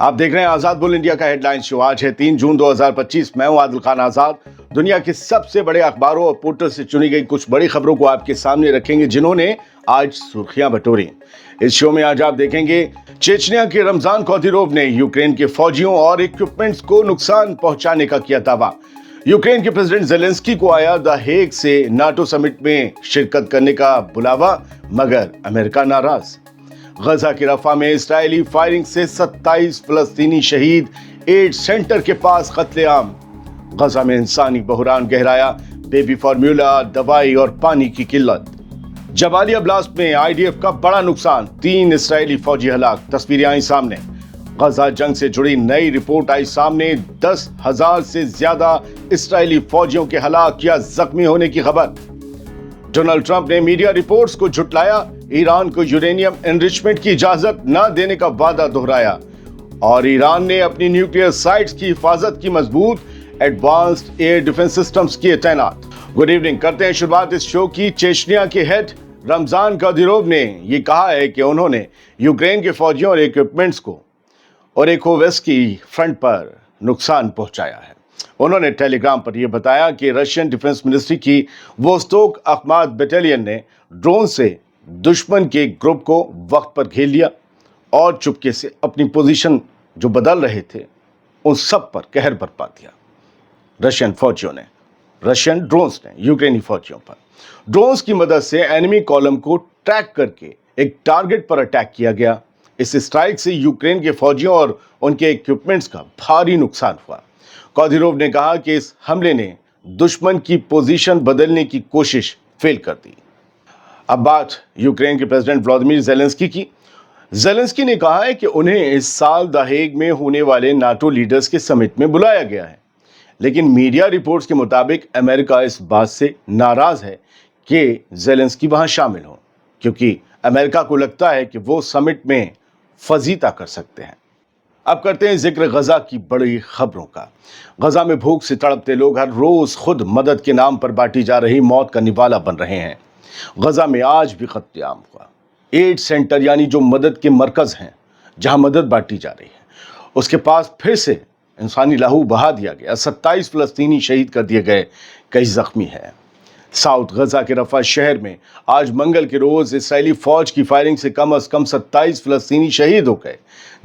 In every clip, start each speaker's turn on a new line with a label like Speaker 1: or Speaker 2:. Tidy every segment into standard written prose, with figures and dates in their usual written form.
Speaker 1: आप देख रहे हैं आजाद बुल इंडिया का हेडलाइन शो। आज है 3 जून 2025। मैं हूं आदिल खान आजाद। दुनिया के सबसे बड़े अखबारों और पोर्टल से चुनी गई कुछ बड़ी खबरों को आपके सामने रखेंगे, जिन्होंने आज सुर्खियां बटोरी। इस शो में आज आप देखेंगे चेचनिया के रमजान कौदिरोव ने यूक्रेन के फौजियों और इक्विपमेंट्स को नुकसान पहुंचाने का किया दावा। यूक्रेन के प्रेसिडेंट जेलेंस्की को आया द हेग से नाटो समिट में शिरकत करने का बुलावा, मगर अमेरिका नाराज। गजा के रफा में इस्राएली फायरिंग से 27 फलस्तीनी शहीद, एड सेंटर के पास कत्लेआम। गजा में इंसानी बहरान गहराया, बेबी फार्मूला, दवाई और पानी की किल्लत। जबालिया ब्लास्ट में आईडीएफ का बड़ा नुकसान, 3 इस्राएली फौजी हलाक। तस्वीरें आई सामने। गजा जंग से जुड़ी नई रिपोर्ट आई सामने, 10,000 से ज्यादा इस्राएली फौजियों के हलाक या जख्मी होने की खबर। डोनाल्ड ट्रंप ने मीडिया रिपोर्ट्स को झुटलाया, ईरान को यूरेनियम एनरिचमेंट की इजाजत न देने का वादा दोहराया, और ईरान ने अपनी न्यूक्लियर साइट्स की हिफाजत की मजबूत, एडवांस्ड एयर डिफेंस सिस्टम्स किए तैनात। Good evening. करते हैं शुरुआत इस शो की। चेचनिया के हेड रमजान कौदिरोव ने ये कहा है कि उन्होंने यूक्रेन के फौजियों और इक्विपमेंट्स को ओरेखोवस्की फ्रंट पर नुकसान पहुंचाया है। उन्होंने टेलीग्राम पर यह बताया कि रशियन डिफेंस मिनिस्ट्री की वोस्तोक अखमात बटालियन ने ड्रोन से दुश्मन के ग्रुप को वक्त पर घेर लिया और चुपके से अपनी पोजीशन जो बदल रहे थे उन सब पर कहर बरपा दिया। रशियन फौजियों ने, रशियन ड्रोन्स ने यूक्रेनी फौजियों पर ड्रोन्स की मदद से एनिमी कॉलम को ट्रैक करके एक टारगेट पर अटैक किया गया। इस स्ट्राइक से यूक्रेन के फौजियों और उनके इक्विपमेंट्स का भारी नुकसान हुआ। कौदिरोव ने कहा कि इस हमले ने दुश्मन की पोजीशन बदलने की कोशिश फेल कर दी। अब बात यूक्रेन के प्रेसिडेंट व्लादिमीर जेलेंस्की की। जेलेंस्की ने कहा है कि उन्हें इस साल द हेग में होने वाले नाटो लीडर्स के समिट में बुलाया गया है, लेकिन मीडिया रिपोर्ट्स के मुताबिक अमेरिका इस बात से नाराज है कि जेलेंस्की वहां शामिल हो, क्योंकि अमेरिका को लगता है कि वो समिट में फजीता कर सकते हैं। अब करते हैं जिक्र गजा की बड़ी खबरों का। गजा में भूख से तड़पते लोग हर रोज खुद मदद के नाम पर बांटी जा रही मौत का निवाला बन रहे हैं। गजा में आज भी कत्लेआम हुआ। एड सेंटर यानी जो मदद के मरकज हैं, जहां मदद बांटी जा रही है, उसके पास फिर से इंसानी लहू बहा दिया गया। 27 फलस्तीनी शहीद कर दिए गए, कई जख्मी हैं। साउथ गजा के रफा शहर में आज मंगल के रोज इस्राएली फौज की फायरिंग से कम 27 फलस्तीनी शहीद हो गए,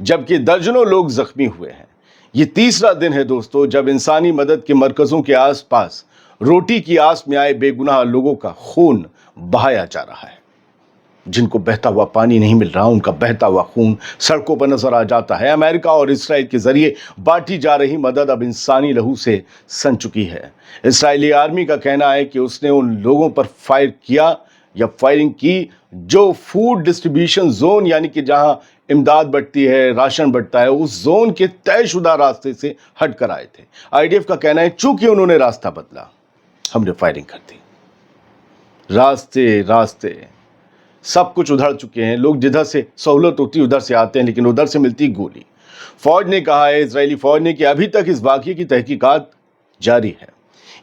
Speaker 1: जबकि दर्जनों लोग जख्मी हुए हैं। ये तीसरा दिन है दोस्तों जब इंसानी मदद के मरकजों के आसपास रोटी की आस में आए बेगुनाह लोगों का खून बहाया जा रहा है। जिनको बहता हुआ पानी नहीं मिल रहा, उनका बहता हुआ खून सड़कों पर नजर आ जाता है। अमेरिका और इसराइल के जरिए बांटी जा रही मदद अब इंसानी लहू से सन चुकी है। इसराइली आर्मी का कहना है कि उसने उन लोगों पर फायर किया या फायरिंग की जो फूड डिस्ट्रीब्यूशन जोन यानी कि जहां इमदाद बढ़ती है, राशन बढ़ता है, उस जोन के तयशुदा रास्ते से हट कर आए थे। आईडीएफ का कहना है चूंकि उन्होंने रास्ता बदला, हमने फायरिंग कर दी। रास्ते सब कुछ उधर चुके हैं। लोग जिधर से सहूलत होती उधर से आते हैं, लेकिन उधर से मिलती गोली। फौज ने कहा है, इजरायली फौज ने, कि अभी तक इस वाकये की तहकीकात जारी है।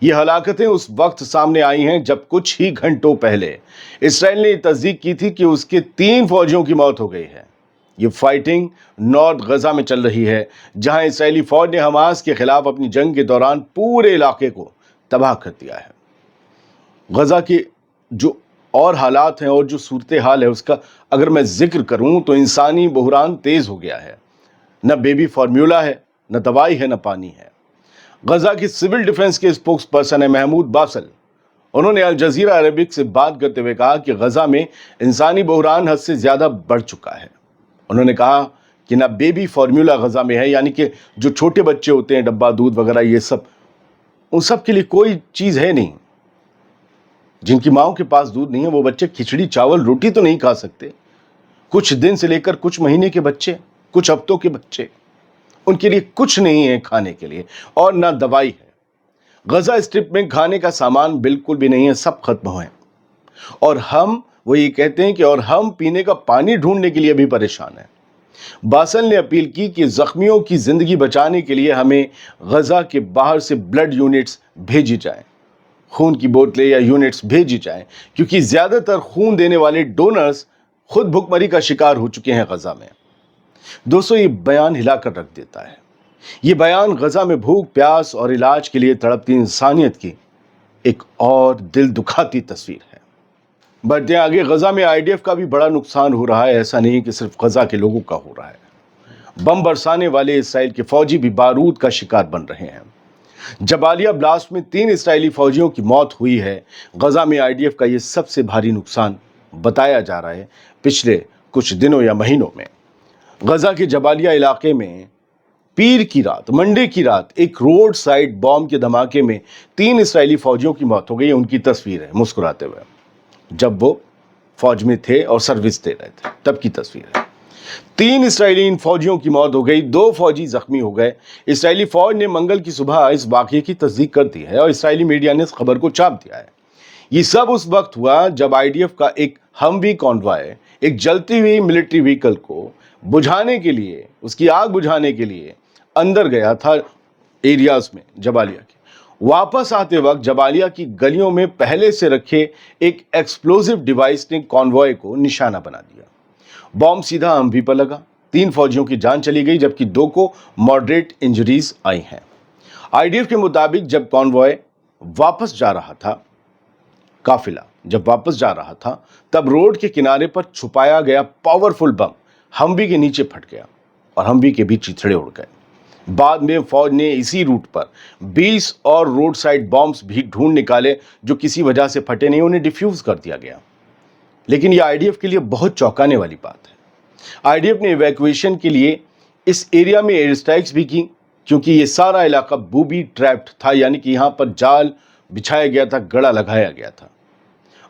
Speaker 1: ये हलाकतें उस वक्त सामने आई हैं जब कुछ ही घंटों पहले इसराइल ने तस्दीक की थी कि उसके 3 फौजियों की मौत हो गई है। ये फाइटिंग नॉर्थ गजा में चल रही है, जहां इसराइली फौज ने हमास के खिलाफ अपनी जंग के दौरान पूरे इलाके को तबाह कर दिया है। गजा के जो और हालात हैं और जो सूरत हाल है उसका अगर मैं जिक्र करूं तो इंसानी बहरान तेज हो गया है। न बेबी फार्मूला है, न दवाई है, न पानी है। गजा की सिविल डिफेंस के स्पोक्स पर्सन है महमूद बासल। उन्होंने अल जजीरा अरबिक से बात करते हुए कहा कि गजा में इंसानी बहरान हद से ज्यादा बढ़ चुका है। उन्होंने कहा कि न बेबी फार्मूला गजा में है, यानी कि जो छोटे बच्चे होते हैं, डब्बा दूध वगैरह, ये सब, उन सब के लिए कोई चीज है नहीं। जिनकी माओं के पास दूध नहीं है वो बच्चे खिचड़ी चावल रोटी तो नहीं खा सकते। कुछ दिन से लेकर कुछ महीने के बच्चे, कुछ हफ्तों के बच्चे, उनके लिए कुछ नहीं है खाने के लिए, और ना दवाई है। गजा स्ट्रिप में खाने का सामान बिल्कुल भी नहीं है, सब खत्म है। और हम वो ये कहते हैं कि और हम पीने का पानी ढूंढने के लिए भी परेशान हैं। बासल ने अपील की कि जख्मियों की जिंदगी बचाने के लिए हमें गजा के बाहर से ब्लड यूनिट्स भेजी जाएं, खून की बोतलें या यूनिट्स भेजी जाएं, क्योंकि ज्यादातर खून देने वाले डोनर्स खुद भुखमरी का शिकार हो चुके हैं गजा में। दोस्तों, ये बयान हिलाकर रख देता है। ये बयान गजा में भूख प्यास और इलाज के लिए तड़पती इंसानियत की एक और दिल दुखाती तस्वीर है। बढ़ते आगे, गजा में आईडीएफ का भी बड़ा नुकसान हो रहा है। ऐसा नहीं कि सिर्फ गजा के लोगों का हो रहा है, बम बरसाने वाले इसराइल के फौजी भी बारूद का शिकार बन रहे हैं। जबालिया ब्लास्ट में 3 इसराइली फौजियों की मौत हुई है। गजा में आईडीएफ का यह सबसे भारी नुकसान बताया जा रहा है पिछले कुछ दिनों या महीनों में। गजा के जबालिया इलाके में पीर की रात, मंडे की रात, एक रोड साइड बॉम्ब के धमाके में 3 इसराइली फौजियों की मौत हो गई। उनकी तस्वीर है मुस्कुराते हुए, जब वो फौज में थे और सर्विस दे रहे थे, तब की तस्वीर है। 3 इसराइली फौजियों की मौत हो गई, 2 फौजी जख्मी हो गए। इसराइली फौज ने मंगल की सुबह इस वाकये की तस्दीक कर दी है और इसराइली मीडिया ने इस खबर को छाप दिया है। ये सब उस वक्त हुआ जब आईडीएफ का एक हमवी कॉन्वॉय एक जलती हुई मिलिट्री व्हीकल को बुझाने के लिए, उसकी आग बुझाने के लिए अंदर गया था एरियाज में जबालिया के। वापस आते वक्त जबालिया की गलियों में पहले से रखे एक एक्सप्लोजिव डिवाइस ने कॉन्वॉय को निशाना बना दिया। बॉम्ब सीधा हमवी पर लगा। 3 फौजियों की जान चली गई, जबकि 2 को मॉडरेट इंजरीज आई हैं। आईडीएफ के मुताबिक जब कॉन्वॉय वापस जा रहा था, काफिला जब वापस जा रहा था, तब रोड के किनारे पर छुपाया गया पावरफुल बम हमवी के नीचे फट गया और हमवी के भी चिथड़े उड़ गए। बाद में फौज ने इसी रूट पर 20 और रोड साइड बॉम्ब्स भी ढूंढ निकाले, जो किसी वजह से फटे नहीं, उन्हें डिफ्यूज कर दिया गया। लेकिन यह आईडीएफ के लिए बहुत चौंकाने वाली बात है। आईडीएफ ने इवैक्यूएशन के लिए इस एरिया में एयर स्ट्राइक्स भी की, क्योंकि ये सारा इलाका बूबी ट्रैप्ड था, यानी कि यहाँ पर जाल बिछाया गया था, गड़ा लगाया गया था।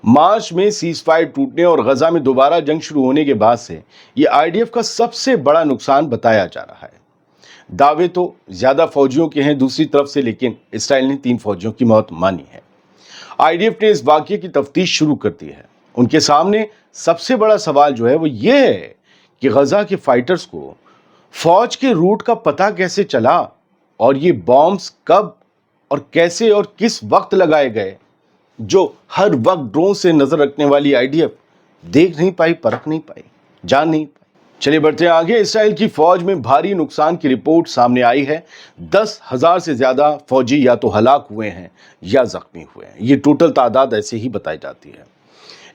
Speaker 1: मार्च में सीज फायर टूटने और गजा में दोबारा जंग शुरू होने के बाद से ये आईडीएफ का सबसे बड़ा नुकसान बताया जा रहा है। दावे तो ज्यादा फौजियों के हैं दूसरी तरफ से, लेकिन इसराइल ने 3 फौजियों की मौत मानी है। आईडीएफ ने इस वाकये की तफ्तीश शुरू कर दी है। उनके सामने सबसे बड़ा सवाल जो है वो ये है कि गजा के फाइटर्स को फौज के रूट का पता कैसे चला और ये बॉम्ब्स कब और कैसे और किस वक्त लगाए गए, जो हर वक्त ड्रोन से नजर रखने वाली आईडीएफ देख नहीं पाई, परख नहीं पाई, जान नहीं पाई। चलिए बढ़ते हैं आगे। इसराइल की फौज में भारी नुकसान की रिपोर्ट सामने आई है। 10,000 से ज्यादा फौजी या तो हलाक हुए हैं या जख्मी हुए हैं। ये टोटल तादाद ऐसे ही बताई जाती है।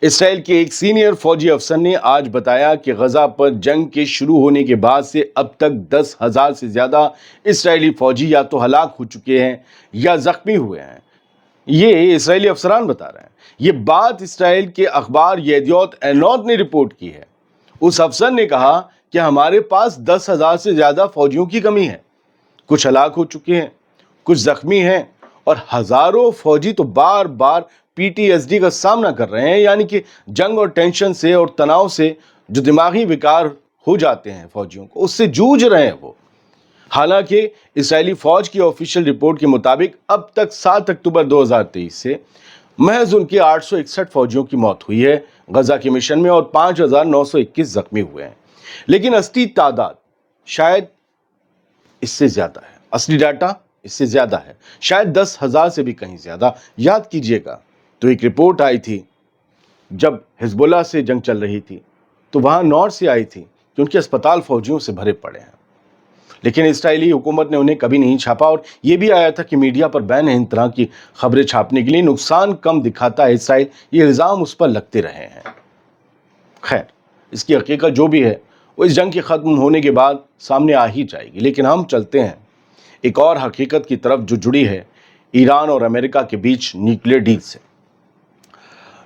Speaker 1: इसराइल के एक सीनियर फौजी अफसर ने आज बताया कि गजा पर जंग के शुरू होने के बाद से अब तक 10,000 से ज्यादा इसराइली फौजी या तो हलाक हो चुके हैं या जख्मी हुए हैं। ये इसराइली अफसरान बता रहे हैं। ये बात इसराइल के अखबार येदियोत एनोत ने रिपोर्ट की है। उस अफसर ने कहा कि हमारे पास 10,000 से ज्यादा फौजियों की कमी है, कुछ हलाक हो चुके हैं, कुछ जख्मी हैं और हजारों फौजी तो बार बार पीटीएसडी का सामना कर रहे हैं, यानी कि जंग और टेंशन से और तनाव से जो दिमागी विकार हो जाते हैं फौजियों को, उससे जूझ रहे हैं वो। हालांकि इजरायली फौज की ऑफिशियल रिपोर्ट के मुताबिक अब तक 7 अक्टूबर 2023 से महज उनके 861 फौजियों की मौत हुई है गजा के मिशन में और 5,921 जख्मी हुए हैं। लेकिन असली तादाद शायद इससे ज्यादा है, असली डाटा इससे ज्यादा है, शायद 10,000 से भी कहीं ज्यादा। याद कीजिएगा तो एक रिपोर्ट आई थी जब हिजबुल्लाह से जंग चल रही थी, तो वहां नॉर्थ से आई थी कि उनके अस्पताल फौजियों से भरे पड़े हैं, लेकिन इस्राएली हुकूमत ने उन्हें कभी नहीं छापा। और यह भी आया था कि मीडिया पर बैन है इन तरह की खबरें छापने के लिए, नुकसान कम दिखाता है इसराइल, ये इल्ज़ाम उस पर लगते रहे हैं। खैर, इसकी हकीकत जो भी है वो इस जंग के ख़त्म होने के बाद सामने आ ही जाएगी। लेकिन हम चलते हैं एक और हकीकत की तरफ जो जुड़ी है ईरान और अमेरिका के बीच न्यूक्लियर डील से।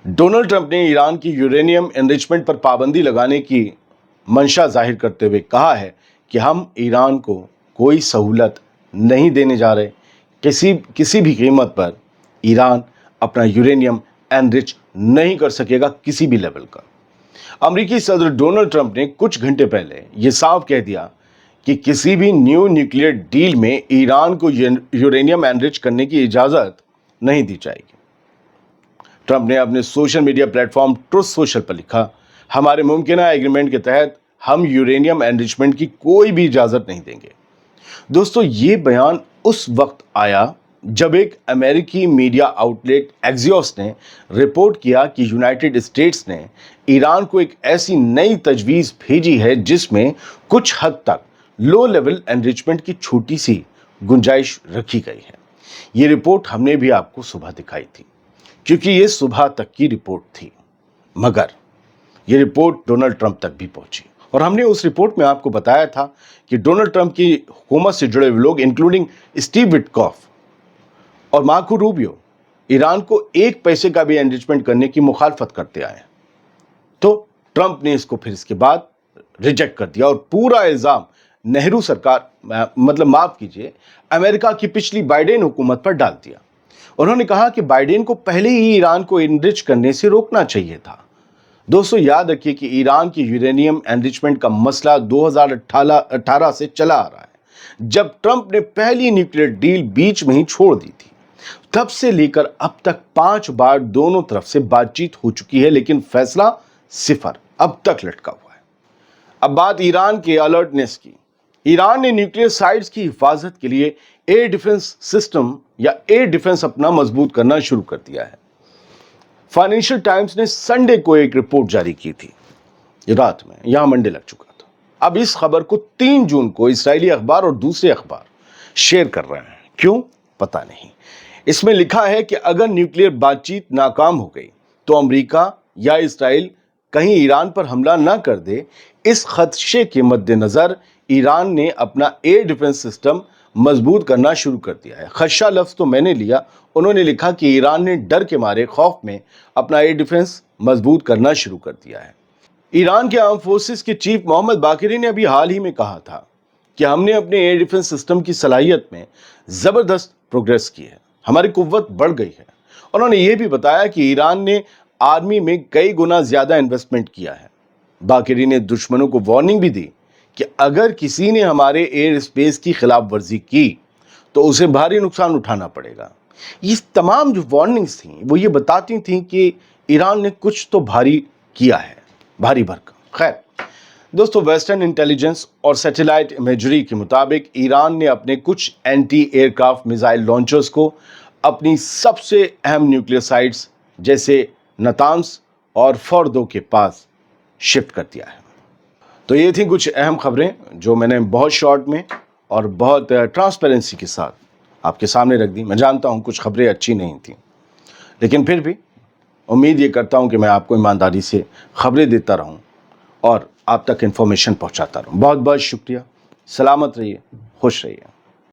Speaker 1: डोनाल्ड ट्रंप ने ईरान की यूरेनियम एनरिचमेंट पर पाबंदी लगाने की मंशा जाहिर करते हुए कहा है कि हम ईरान को कोई सहूलत नहीं देने जा रहे, किसी भी कीमत पर ईरान अपना यूरेनियम एनरिच नहीं कर सकेगा किसी भी लेवल का। अमेरिकी सदर डोनाल्ड ट्रंप ने कुछ घंटे पहले ये साफ कह दिया कि किसी भी न्यू न्यूक्लियर डील में ईरान को यूरेनियम एनरिच करने की इजाज़त नहीं दी जाएगी। ट्रंप ने अपने social media platform truth social पर लिखा, हमारे मुमकिना एग्रीमेंट के तहत हम यूरेनियम एनरिचमेंट की कोई भी इजाज़त नहीं देंगे। दोस्तों, ये बयान उस वक्त आया जब एक अमेरिकी मीडिया आउटलेट एक्सियोस ने रिपोर्ट किया कि यूनाइटेड स्टेट्स ने ईरान को एक ऐसी नई तजवीज़ भेजी है जिसमें कुछ हद तक लो लेवल एनरिचमेंट की छोटी सी गुंजाइश रखी गई है। ये रिपोर्ट हमने भी आपको सुबह दिखाई थी, क्योंकि ये सुबह तक की रिपोर्ट थी, मगर ये रिपोर्ट डोनाल्ड ट्रंप तक भी पहुंची और हमने उस रिपोर्ट में आपको बताया था कि डोनाल्ड ट्रंप की हुकूमत से जुड़े हुए लोग इंक्लूडिंग स्टीव विटकॉफ और मार्को रूबियो ईरान को एक पैसे का भी एनरिचमेंट करने की मुखालफत करते आए। तो ट्रंप ने इसको फिर इसके बाद रिजेक्ट कर दिया और पूरा इल्जाम नेहरू सरकार माफ कीजिए अमेरिका की पिछली बाइडेन हुकूमत पर डाल दिया। उन्होंने कहा कि बाइडेन को पहले ही ईरान को एनरिच करने से रोकना चाहिए था। दोस्तों याद रखिए कि ईरान की यूरेनियम एनरिचमेंट का मसला 2018 से चला आ रहा है, जब ट्रंप ने पहली न्यूक्लियर डील बीच में ही छोड़ दी थी। तब से लेकर अब तक 5 बार दोनों तरफ से बातचीत हो चुकी है, लेकिन फैसला सिफर अब तक लटका हुआ है। अब बात ईरान के अलर्टनेस की। ईरान ने न्यूक्लियर साइट्स की हिफाजत के लिए एयर डिफेंस सिस्टम या एयर डिफेंस अपना मजबूत करना शुरू कर दिया है। फाइनेंशियल टाइम्स ने संडे को एक रिपोर्ट जारी की थी, रात में, यहां मंडे लग चुका था। अब इस खबर को 3 जून को इस्राएली अखबार और दूसरे अखबार शेयर कर रहे हैं। क्यों, पता नहीं। इसमें लिखा है कि अगर न्यूक्लियर बातचीत नाकाम हो गई तो अमेरिका या इस्राएल कहीं ईरान पर हमला ना कर दे। इस खदशे के मद्देनजर ईरान ने अपना एयर डिफेंस सिस्टम मजबूत करना शुरू कर दिया है। खदशा लफ्ज तो मैंने लिया, उन्होंने लिखा कि ईरान ने डर के मारे खौफ में अपना एयर डिफेंस मजबूत करना शुरू कर दिया है। ईरान के आर्म फोर्सेस के चीफ मोहम्मद बाकिरी ने अभी हाल ही में कहा था कि हमने अपने एयर डिफेंस सिस्टम की सलाहियत में जबरदस्त प्रोग्रेस की है, हमारी कुव्वत बढ़ गई है। उन्होंने ये भी बताया कि ईरान ने आर्मी में कई गुना ज्यादा इन्वेस्टमेंट किया है। बाकिरी ने दुश्मनों को वार्निंग भी दी कि अगर किसी ने हमारे एयर स्पेस की खिलाफ वर्जी की तो उसे भारी नुकसान उठाना पड़ेगा। ये तमाम जो वार्निंग्स थी वो ये बताती थी कि ईरान ने कुछ तो भारी किया है, भारी भरकम। खैर दोस्तों, वेस्टर्न इंटेलिजेंस और सैटेलाइट इमेजरी के मुताबिक ईरान ने अपने कुछ एंटी एयरक्राफ्ट मिसाइल लॉन्चर्स को अपनी सबसे अहम न्यूक्लियर साइट्स जैसे नतांस और फोर्दो के पास शिफ्ट कर दिया है। तो ये थी कुछ अहम खबरें जो मैंने बहुत शॉर्ट में और बहुत ट्रांसपेरेंसी के साथ आपके सामने रख दी। मैं जानता हूँ कुछ खबरें अच्छी नहीं थी, लेकिन फिर भी उम्मीद ये करता हूँ कि मैं आपको ईमानदारी से खबरें देता रहूँ और आप तक इन्फॉर्मेशन पहुँचाता रहूँ। बहुत बहुत शुक्रिया। सलामत रहिए, खुश रहिए।